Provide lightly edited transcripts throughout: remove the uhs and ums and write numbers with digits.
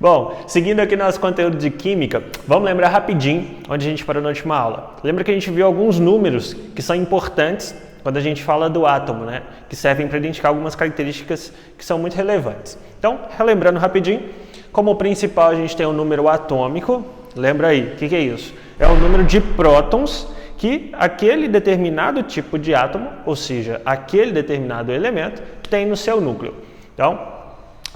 Bom, seguindo aqui nosso conteúdo de química, vamos lembrar rapidinho onde a gente parou na última aula. Lembra que a gente viu alguns números que são importantes quando a gente fala do átomo, né? Que servem para identificar algumas características que são muito relevantes. Então, relembrando rapidinho, como principal a gente tem o número atômico. Lembra aí, o que é isso? É o número de prótons que aquele determinado tipo de átomo, ou seja, aquele determinado elemento, tem no seu núcleo. Então,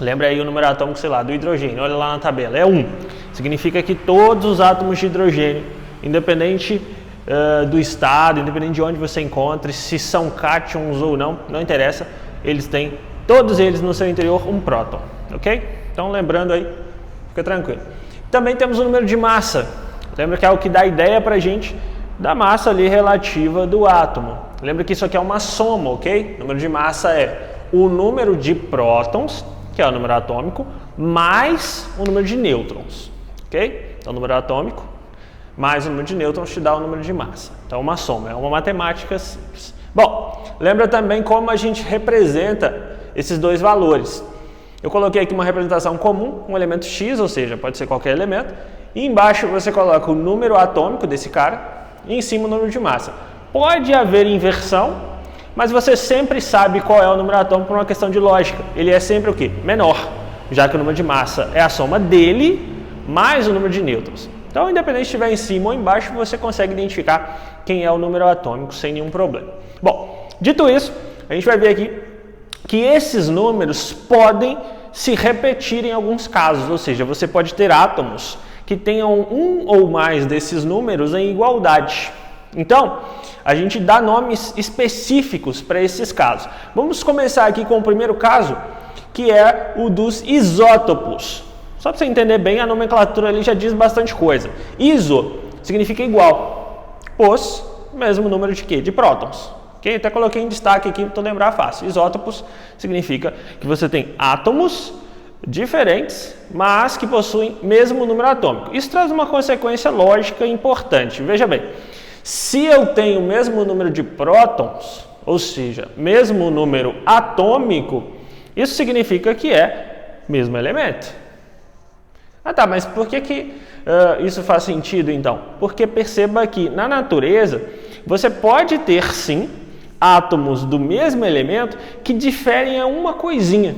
lembra aí o número atômico, sei lá, do hidrogênio, olha lá na tabela, é 1. Significa que todos os átomos de hidrogênio, independente do estado, independente de onde você encontre, se são cátions ou não, não interessa, eles têm, todos eles no seu interior, um próton, ok? Então, lembrando aí, fica tranquilo. Também temos o número de massa, lembra que é o que dá ideia pra gente da massa ali relativa do átomo. Lembra que isso aqui é uma soma, ok? O número de massa é o número de prótons, que é o número atômico, mais o número de nêutrons, ok? Então, o número atômico mais o número de nêutrons te dá o número de massa. Então, é uma soma, é uma matemática simples. Bom, lembra também como a gente representa esses dois valores. Eu coloquei aqui uma representação comum, um elemento X, ou seja, pode ser qualquer elemento, e embaixo você coloca o número atômico desse cara, e em cima o número de massa. Pode haver inversão, mas você sempre sabe qual é o número atômico por uma questão de lógica. Ele é sempre o quê? Menor, já que o número de massa é a soma dele mais o número de nêutrons. Então, independente se estiver em cima ou embaixo, você consegue identificar quem é o número atômico sem nenhum problema. Bom, dito isso, a gente vai ver aqui que esses números podem se repetir em alguns casos, ou seja, você pode ter átomos que tenham um ou mais desses números em igualdade. Então, a gente dá nomes específicos para esses casos. Vamos começar aqui com o primeiro caso, que é o dos isótopos. Só para você entender bem, a nomenclatura ali já diz bastante coisa. Iso significa igual, os, mesmo número de quê? De prótons. Okay? Até coloquei em destaque aqui para lembrar fácil. Isótopos significa que você tem átomos diferentes, mas que possuem mesmo número atômico. Isso traz uma consequência lógica importante. Veja bem, se eu tenho o mesmo número de prótons, ou seja, mesmo número atômico, isso significa que é mesmo elemento. Ah tá, mas por que isso faz sentido então? Porque perceba que na natureza você pode ter sim átomos do mesmo elemento que diferem a uma coisinha.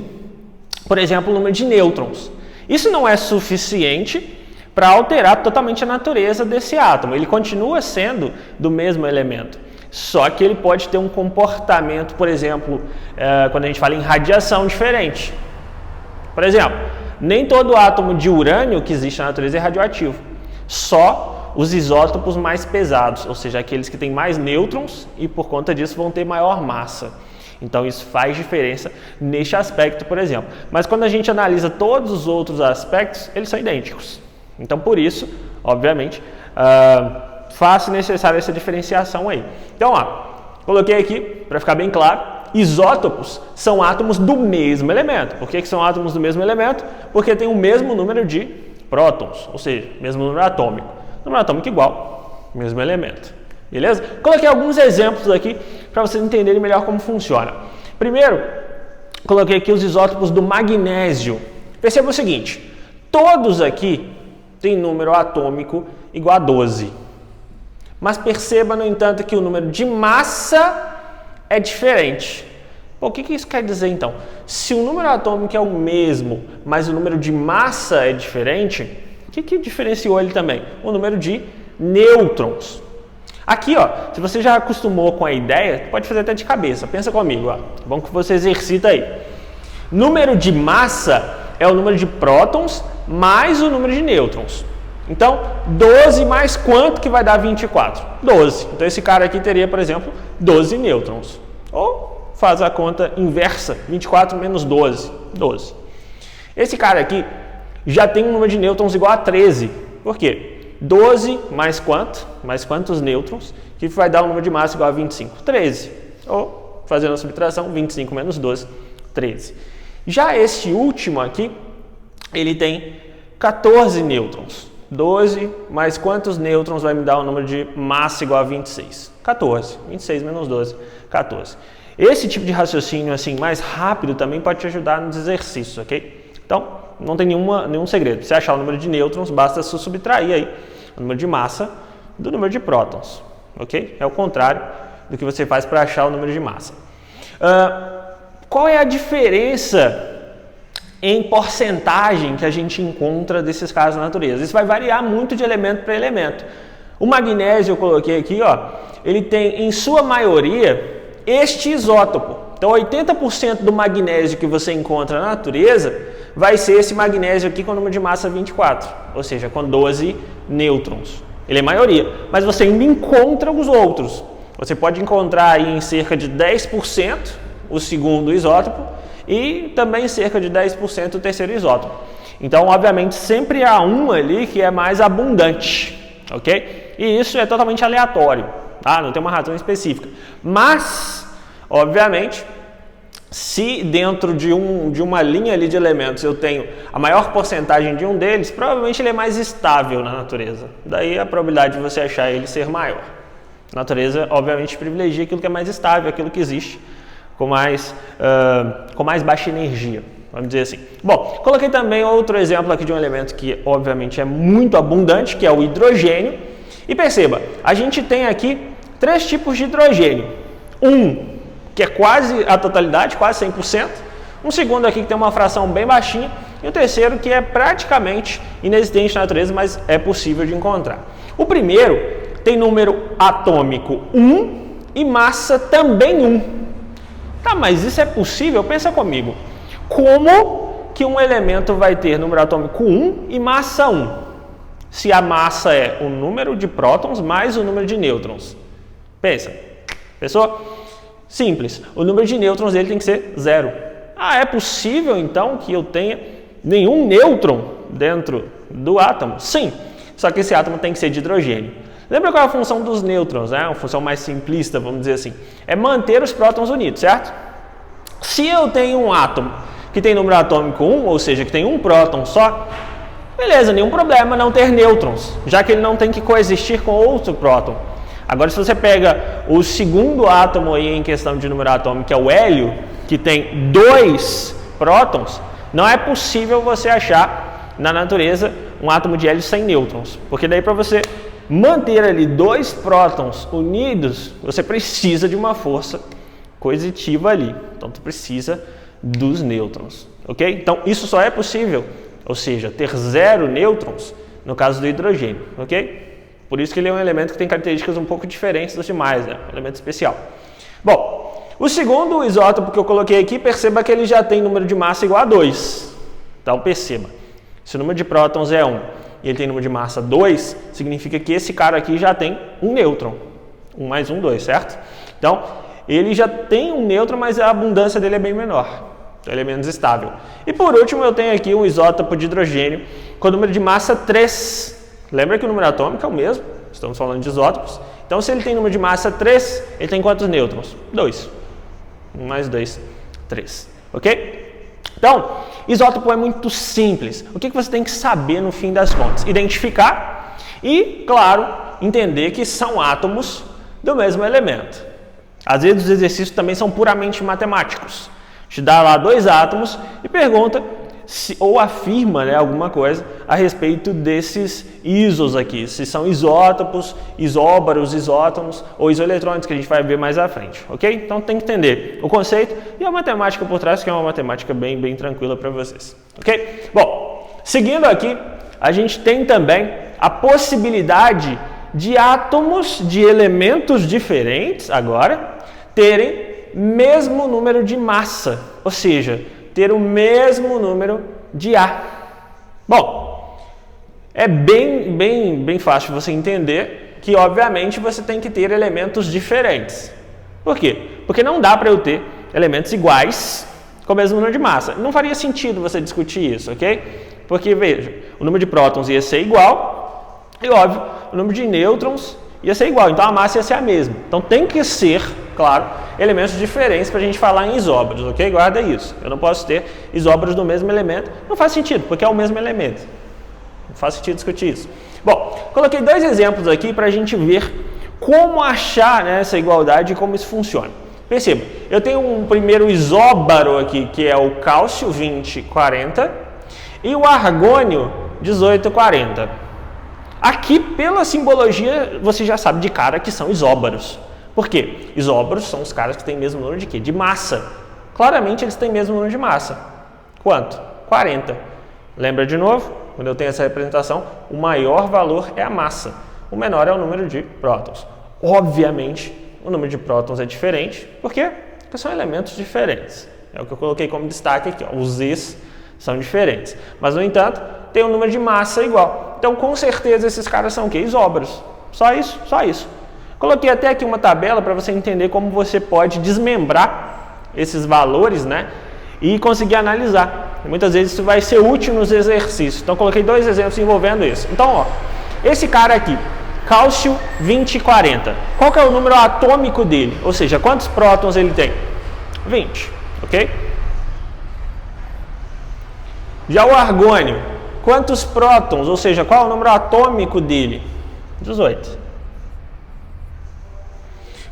Por exemplo, o número de nêutrons. Isso não é suficiente para alterar totalmente a natureza desse átomo. Ele continua sendo do mesmo elemento. Só que ele pode ter um comportamento, por exemplo, quando a gente fala em radiação, diferente. Por exemplo, nem todo átomo de urânio que existe na natureza é radioativo. Só os isótopos mais pesados, ou seja, aqueles que têm mais nêutrons e por conta disso vão ter maior massa. Então isso faz diferença neste aspecto, por exemplo. Mas quando a gente analisa todos os outros aspectos, eles são idênticos. Então por isso, obviamente, faz necessária essa diferenciação aí. Então, coloquei aqui, para ficar bem claro, isótopos são átomos do mesmo elemento. Por que são átomos do mesmo elemento? Porque tem o mesmo número de prótons, ou seja, mesmo número atômico. Número atômico igual, mesmo elemento. Beleza? Coloquei alguns exemplos aqui para vocês entenderem melhor como funciona. Primeiro, coloquei aqui os isótopos do magnésio. Perceba o seguinte, todos aqui têm número atômico igual a 12. Mas perceba, no entanto, que o número de massa é diferente. Pô, o que isso quer dizer então? Se o número atômico é o mesmo, mas o número de massa é diferente, o que diferenciou ele também? O número de nêutrons. Aqui, se você já acostumou com a ideia, pode fazer até de cabeça. Pensa comigo, vamos que você exercita aí. Número de massa é o número de prótons mais o número de nêutrons. Então, 12 mais quanto que vai dar 24? 12. Então, esse cara aqui teria, por exemplo, 12 nêutrons. Ou faz a conta inversa, 24 menos 12, 12. Esse cara aqui já tem um número de nêutrons igual a 13. Por quê? 12 mais quanto? Mais quantos nêutrons? Que vai dar um número de massa igual a 25? 13. Ou, fazendo a subtração, 25 menos 12, 13. Já este último aqui, ele tem 14 nêutrons. 12 mais quantos nêutrons vai me dar um número de massa igual a 26? 14. 26 menos 12, 14. Esse tipo de raciocínio assim mais rápido também pode te ajudar nos exercícios, ok? Então, não tem nenhum segredo. Para você achar o número de nêutrons, basta subtrair aí o número de massa do número de prótons, ok? É o contrário do que você faz para achar o número de massa. Qual é a diferença em porcentagem que a gente encontra desses casos na natureza? Isso vai variar muito de elemento para elemento. O magnésio, eu coloquei aqui, ó, ele tem, em sua maioria, este isótopo. Então, 80% do magnésio que você encontra na natureza vai ser esse magnésio aqui com o número de massa 24, ou seja, com 12 nêutrons. Ele é maioria, mas você ainda encontra os outros. Você pode encontrar aí em cerca de 10% o segundo isótopo e também cerca de 10% o terceiro isótopo. Então, obviamente, sempre há um ali que é mais abundante, ok? E isso é totalmente aleatório, tá? Não tem uma razão específica. Mas, obviamente, se dentro de uma linha ali de elementos eu tenho a maior porcentagem de um deles, provavelmente ele é mais estável na natureza. Daí a probabilidade de você achar ele ser maior. A natureza, obviamente, privilegia aquilo que é mais estável, aquilo que existe com mais baixa energia, vamos dizer assim. Bom, coloquei também outro exemplo aqui de um elemento que, obviamente, é muito abundante, que é o hidrogênio. E perceba, a gente tem aqui 3 tipos de hidrogênio. Um que é quase a totalidade, quase 100%. Um segundo aqui que tem uma fração bem baixinha. E o terceiro que é praticamente inexistente na natureza, mas é possível de encontrar. O primeiro tem número atômico 1 e massa também 1. Tá, mas isso é possível? Pensa comigo. Como que um elemento vai ter número atômico 1 e massa 1? Se a massa é o número de prótons mais o número de nêutrons. Pensa. Pensou? Simples. O número de nêutrons dele tem que ser 0. Ah, é possível então que eu tenha nenhum nêutron dentro do átomo? Sim. Só que esse átomo tem que ser de hidrogênio. Lembra qual é a função dos nêutrons, né? Uma função mais simplista, vamos dizer assim. É manter os prótons unidos, certo? Se eu tenho um átomo que tem número atômico 1, ou seja, que tem um próton só, beleza, nenhum problema não ter nêutrons, já que ele não tem que coexistir com outro próton. Agora, se você pega o segundo átomo aí em questão de número atômico, que é o hélio, que tem 2 prótons, não é possível você achar na natureza um átomo de hélio sem nêutrons, porque daí para você manter ali 2 prótons unidos, você precisa de uma força coercitiva ali. Então, você precisa dos nêutrons, ok? Então, isso só é possível, ou seja, ter 0 nêutrons no caso do hidrogênio, ok? Por isso que ele é um elemento que tem características um pouco diferentes dos demais, né? Um elemento especial. Bom, o segundo isótopo que eu coloquei aqui, perceba que ele já tem número de massa igual a 2. Então, perceba, se o número de prótons é 1 e ele tem número de massa 2, significa que esse cara aqui já tem um nêutron. 1 mais 1, 2, certo? Então, ele já tem um nêutron, mas a abundância dele é bem menor. Então, ele é menos estável. E por último, eu tenho aqui um isótopo de hidrogênio com número de massa 3. Lembra que o número atômico é o mesmo, estamos falando de isótopos. Então, se ele tem número de massa 3, ele tem quantos nêutrons? 2. 1 mais 2, 3. Ok? Então, isótopo é muito simples. O que você tem que saber no fim das contas? Identificar e, claro, entender que são átomos do mesmo elemento. Às vezes, os exercícios também são puramente matemáticos. Te dá lá 2 átomos e pergunta ou afirma, né, alguma coisa a respeito desses ísos aqui, se são isótopos, isóbaros, isótomos ou isoeletrônicos, que a gente vai ver mais à frente, ok? Então tem que entender o conceito e a matemática por trás, que é uma matemática bem tranquila para vocês, ok? Bom, seguindo aqui, a gente tem também a possibilidade de átomos de elementos diferentes, agora, terem mesmo número de massa, ou seja, ter o mesmo número de A. Bom, é bem fácil você entender que, obviamente, você tem que ter elementos diferentes. Por quê? Porque não dá para eu ter elementos iguais com o mesmo número de massa. Não faria sentido você discutir isso, ok? Porque, veja, o número de prótons ia ser igual e, óbvio, o número de nêutrons ia ser igual, então a massa ia ser a mesma. Então tem que ser, claro, elementos diferentes para a gente falar em isóbaros, ok? Guarda isso. Eu não posso ter isóbaros do mesmo elemento. Não faz sentido, porque é o mesmo elemento. Não faz sentido discutir isso. Bom, coloquei 2 exemplos aqui para a gente ver como achar, né, essa igualdade e como isso funciona. Perceba, eu tenho um primeiro isóbaro aqui, que é o cálcio 2040, E o argônio, 1840. Aqui, pela simbologia, você já sabe de cara que são isóbaros. Por quê? Isóbaros são os caras que têm o mesmo número de quê? De massa. Claramente eles têm o mesmo número de massa. Quanto? 40. Lembra de novo? Quando eu tenho essa representação, o maior valor é a massa. O menor é o número de prótons. Obviamente, o número de prótons é diferente. Por quê? Porque são elementos diferentes. É o que eu coloquei como destaque aqui. Ó. Os Z's são diferentes. Mas, no entanto, tem um número de massa igual. Então, com certeza, esses caras são o quê? Isóbaros. Só isso, só isso. Coloquei até aqui uma tabela para você entender como você pode desmembrar esses valores, né? E conseguir analisar. E muitas vezes isso vai ser útil nos exercícios. Então, coloquei 2 exemplos envolvendo isso. Então, ó, esse cara aqui, cálcio 2040. Qual que é o número atômico dele? Ou seja, quantos prótons ele tem? 20, ok? Já o argônio, quantos prótons? Ou seja, qual é o número atômico dele? 18.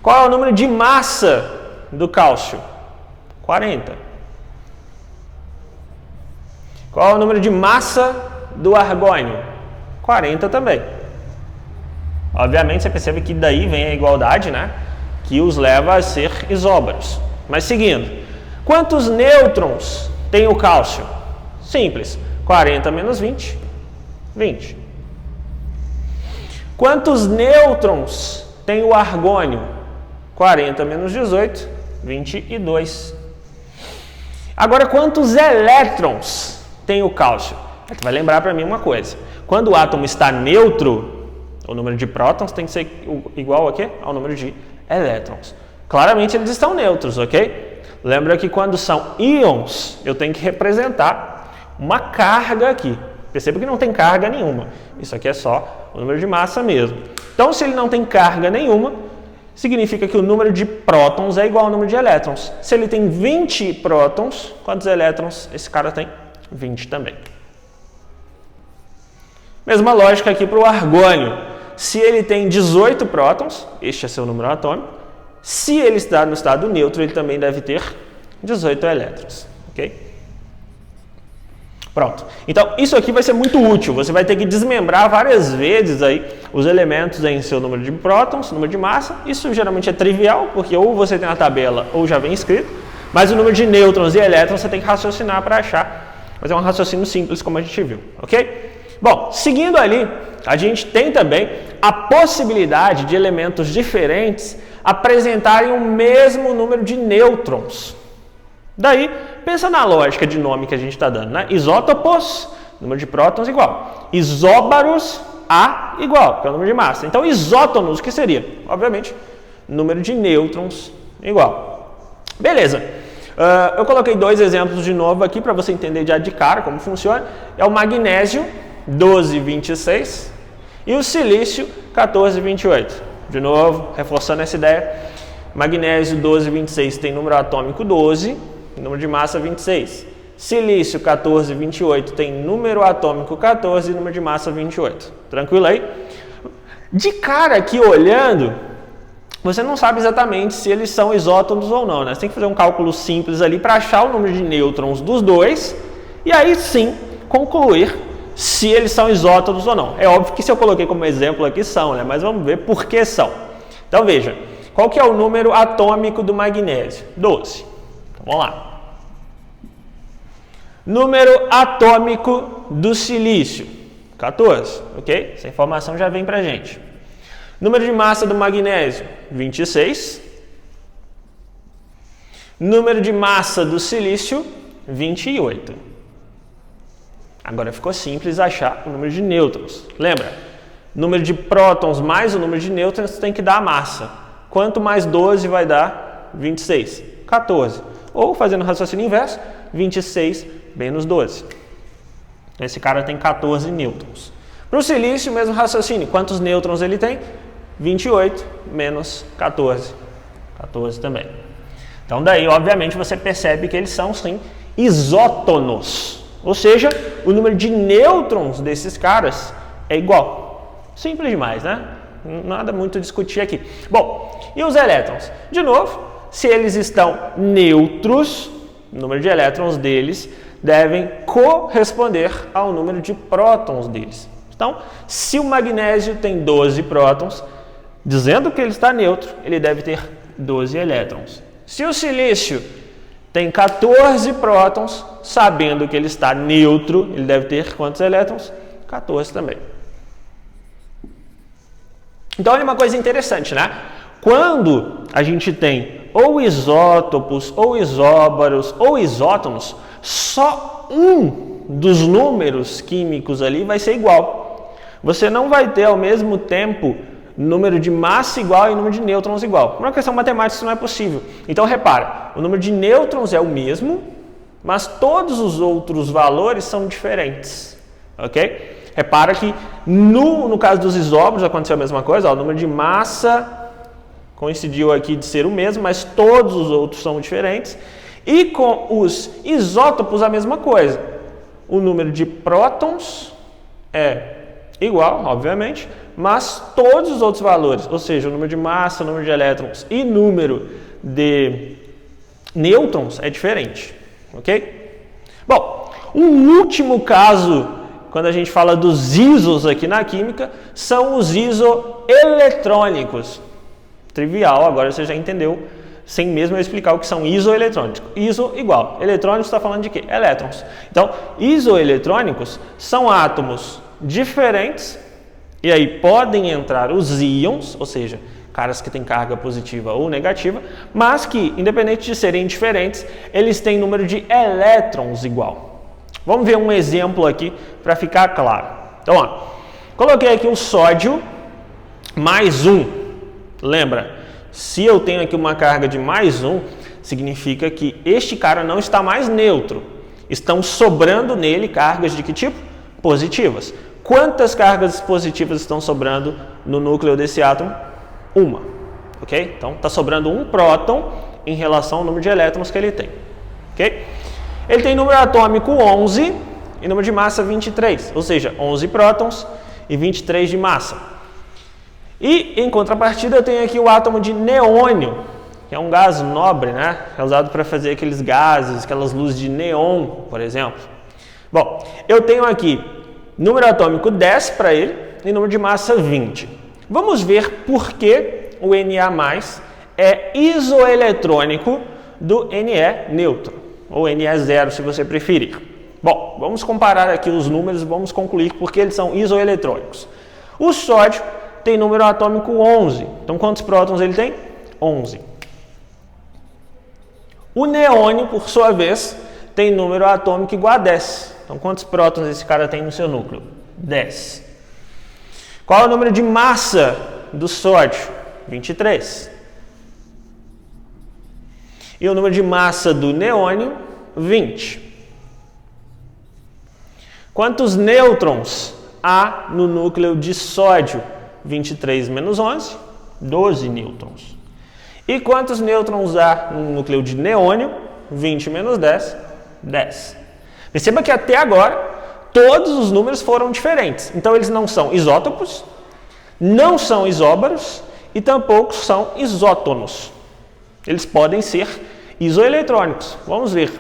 Qual é o número de massa do cálcio? 40. Qual é o número de massa do argônio? 40 também. Obviamente você percebe que daí vem a igualdade, né? Que os leva a ser isóbaros. Mas seguindo, quantos nêutrons tem o cálcio? Simples. 40 menos 20, 20. Quantos nêutrons tem o argônio? 40 menos 18, 22. Agora, quantos elétrons tem o cálcio? Você vai lembrar para mim uma coisa. Quando o átomo está neutro, o número de prótons tem que ser igual a quê? Ao número de elétrons. Claramente eles estão neutros, ok? Lembra que quando são íons, eu tenho que representar uma carga aqui. Perceba que não tem carga nenhuma. Isso aqui é só o número de massa mesmo. Então, se ele não tem carga nenhuma, significa que o número de prótons é igual ao número de elétrons. Se ele tem 20 prótons, quantos elétrons esse cara tem? 20 também. Mesma lógica aqui para o argônio. Se ele tem 18 prótons, este é seu número atômico. Se ele está no estado neutro, ele também deve ter 18 elétrons. Ok? Pronto. Então, isso aqui vai ser muito útil. Você vai ter que desmembrar várias vezes aí os elementos em seu número de prótons, número de massa. Isso geralmente é trivial, porque ou você tem na tabela ou já vem escrito. Mas o número de nêutrons e elétrons você tem que raciocinar para achar. Mas é um raciocínio simples, como a gente viu. Ok? Bom, seguindo ali, a gente tem também a possibilidade de elementos diferentes apresentarem o mesmo número de nêutrons. Daí, pensa na lógica de nome que a gente está dando, né? Isótopos, número de prótons igual. Isóbaros, A igual, que é o número de massa. Então, isótonos, o que seria? Obviamente, número de nêutrons igual. Beleza. Eu coloquei 2 exemplos de novo aqui para você entender já de cara como funciona. É o magnésio, 12,26 e o silício, 14,28. De novo, reforçando essa ideia. Magnésio, 12,26 tem número atômico 12. Número de massa 26. Silício 1428 tem número atômico 14 e número de massa 28. Tranquilo aí? De cara aqui olhando, você não sabe exatamente se eles são isótonos ou não, né? Você tem que fazer um cálculo simples ali para achar o número de nêutrons dos dois e aí sim concluir se eles são isótonos ou não. É óbvio que se eu coloquei como exemplo aqui são, né? Mas vamos ver por que são. Então veja, qual que é o número atômico do magnésio? 12. Então, vamos lá. Número atômico do silício, 14, ok? Essa informação já vem pra gente. Número de massa do magnésio, 26. Número de massa do silício, 28. Agora ficou simples achar o número de nêutrons. Lembra? Número de prótons mais o número de nêutrons tem que dar a massa. Quanto mais 12 vai dar? 26. 14. Ou, fazendo o raciocínio inverso, 26 menos 12. Esse cara tem 14 nêutrons. Para o silício, mesmo raciocínio. Quantos nêutrons ele tem? 28 menos 14. 14 também. Então, daí, obviamente, você percebe que eles são, sim, isótonos. Ou seja, o número de nêutrons desses caras é igual. Simples demais, né? Nada muito a discutir aqui. Bom, e os elétrons? De novo, se eles estão neutros, o número de elétrons deles devem corresponder ao número de prótons deles. Então, se o magnésio tem 12 prótons, dizendo que ele está neutro, ele deve ter 12 elétrons. Se o silício tem 14 prótons, sabendo que ele está neutro, ele deve ter quantos elétrons? 14 também. Então, olha uma coisa interessante, né? Quando a gente tem ou isótopos, ou isóbaros, ou isótonos, só um dos números químicos ali vai ser igual. Você não vai ter ao mesmo tempo número de massa igual e número de nêutrons igual. Por uma questão matemática isso não é possível. Então repara, o número de nêutrons é o mesmo, mas todos os outros valores são diferentes. Ok? Repara que no caso dos isóbaros aconteceu a mesma coisa. Ó, o número de massa coincidiu aqui de ser o mesmo, mas todos os outros são diferentes. E com os isótopos a mesma coisa. O número de prótons é igual, obviamente, mas todos os outros valores, ou seja, o número de massa, o número de elétrons e número de nêutrons é diferente, ok? Bom, um último caso, quando a gente fala dos isos aqui na química, são os isoeletrônicos. Trivial, agora você já entendeu, sem mesmo eu explicar o que são isoeletrônicos. Iso igual, eletrônicos está falando de quê? Elétrons. Então, isoeletrônicos são átomos diferentes, e aí podem entrar os íons, ou seja, caras que têm carga positiva ou negativa, mas que, independente de serem diferentes, eles têm número de elétrons igual. Vamos ver um exemplo aqui para ficar claro. Então, ó, coloquei aqui o sódio mais 1. Lembra, se eu tenho aqui uma carga de mais 1, significa que este cara não está mais neutro. Estão sobrando nele cargas de que tipo? Positivas. Quantas cargas positivas estão sobrando no núcleo desse átomo? Uma. Ok? Então, está sobrando um próton em relação ao número de elétrons que ele tem. Ok? Ele tem número atômico 11 e número de massa 23. Ou seja, 11 prótons e 23 de massa. E, em contrapartida, eu tenho aqui o átomo de neônio, que é um gás nobre, né? É usado para fazer aqueles gases, aquelas luzes de neon, por exemplo. Bom, eu tenho aqui número atômico 10 para ele e número de massa 20. Vamos ver por que o Na+ é isoeletrônico do Ne neutro, ou Ne0 se você preferir. Bom, vamos comparar aqui os números e vamos concluir por que eles são isoeletrônicos. O sódio tem número atômico 11, então quantos prótons ele tem? 11. O neônio, por sua vez, tem número atômico igual a 10. Então, quantos prótons esse cara tem no seu núcleo? 10. Qual é o número de massa do sódio? 23. E o número de massa do neônio? 20. Quantos nêutrons há no núcleo de sódio? 23 menos 11, 12 nêutrons. E quantos nêutrons há no núcleo de neônio? 20 menos 10, 10. Perceba que até agora todos os números foram diferentes. Então eles não são isótopos, não são isóbaros e tampouco são isótonos. Eles podem ser isoeletrônicos. Vamos ver.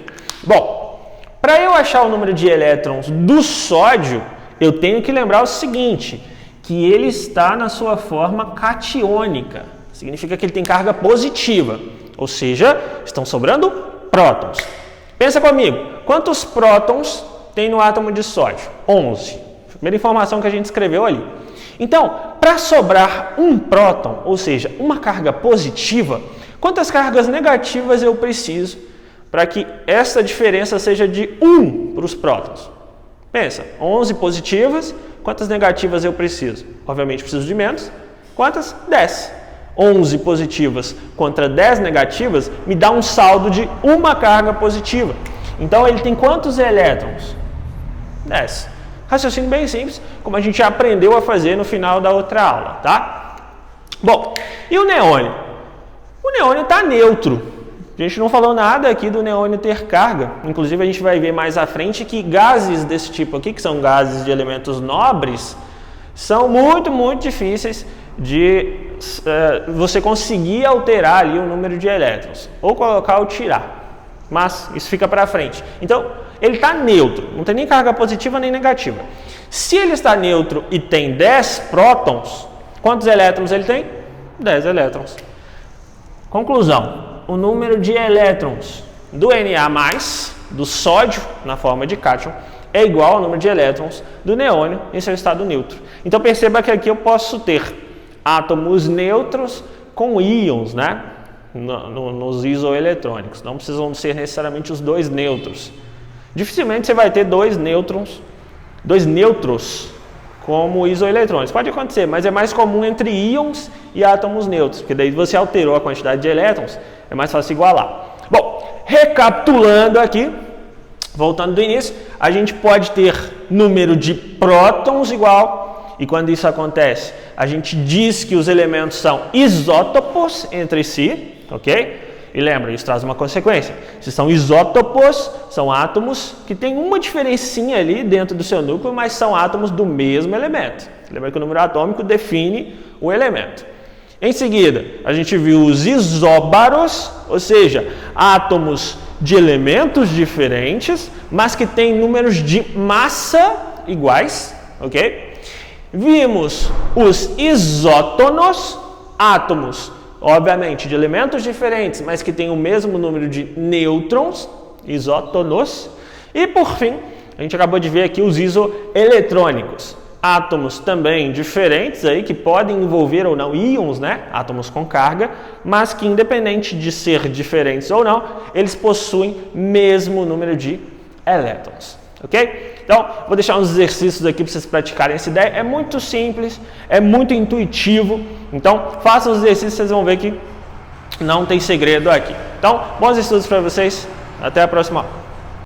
Bom, para eu achar o número de elétrons do sódio, eu tenho que lembrar o seguinte, que ele está na sua forma catiônica. Significa que ele tem carga positiva, ou seja, estão sobrando prótons. Pensa comigo, quantos prótons tem no átomo de sódio? 11. Primeira informação que a gente escreveu ali. Então, para sobrar um próton, ou seja, uma carga positiva, quantas cargas negativas eu preciso para que essa diferença seja de 1 para os prótons? Pensa, 11 positivas, quantas negativas eu preciso? Obviamente preciso de menos. Quantas? 10. 11 positivas contra 10 negativas me dá um saldo de uma carga positiva. Então ele tem quantos elétrons? 10. Raciocínio bem simples, como a gente já aprendeu a fazer no final da outra aula, tá? Bom, e o neônio? O neônio está neutro. A gente não falou nada aqui do neônio ter carga. Inclusive a gente vai ver mais à frente que gases desse tipo aqui, que são gases de elementos nobres, são muito, muito difíceis de você conseguir alterar ali o número de elétrons, ou colocar ou tirar, mas isso fica para frente. Então, ele está neutro, não tem nem carga positiva nem negativa. Se ele está neutro e tem 10 prótons, quantos elétrons ele tem? 10 elétrons. Conclusão, o número de elétrons do Na+, do sódio na forma de cátion, é igual ao número de elétrons do neônio em seu estado neutro. Então perceba que aqui eu posso ter átomos neutros com íons, né? Nos isoeletrônicos. Não precisam ser necessariamente os dois neutros. Dificilmente você vai ter dois neutros como isoeletrônicos. Pode acontecer, mas é mais comum entre íons e átomos neutros, porque daí você alterou a quantidade de elétrons, é mais fácil igualar. Bom, recapitulando aqui, voltando do início, a gente pode ter número de prótons igual, e quando isso acontece, a gente diz que os elementos são isótopos entre si, ok? E lembra, isso traz uma consequência. Se são isótopos, são átomos que têm uma diferencinha ali dentro do seu núcleo, mas são átomos do mesmo elemento. Lembra que o número atômico define o elemento. Em seguida, a gente viu os isóbaros, ou seja, átomos de elementos diferentes, mas que têm números de massa iguais, ok? Vimos os isótonos, átomos, obviamente, de elementos diferentes, mas que têm o mesmo número de nêutrons, isótonos. E, por fim, a gente acabou de ver aqui os isoeletrônicos, átomos também diferentes aí que podem envolver ou não íons, né? Átomos com carga, mas que independente de ser diferentes ou não, eles possuem mesmo número de elétrons, ok? Então, vou deixar uns exercícios aqui para vocês praticarem essa ideia. É muito simples, é muito intuitivo. Então, façam os exercícios, vocês vão ver que não tem segredo aqui. Então, bons estudos para vocês. Até a próxima aula.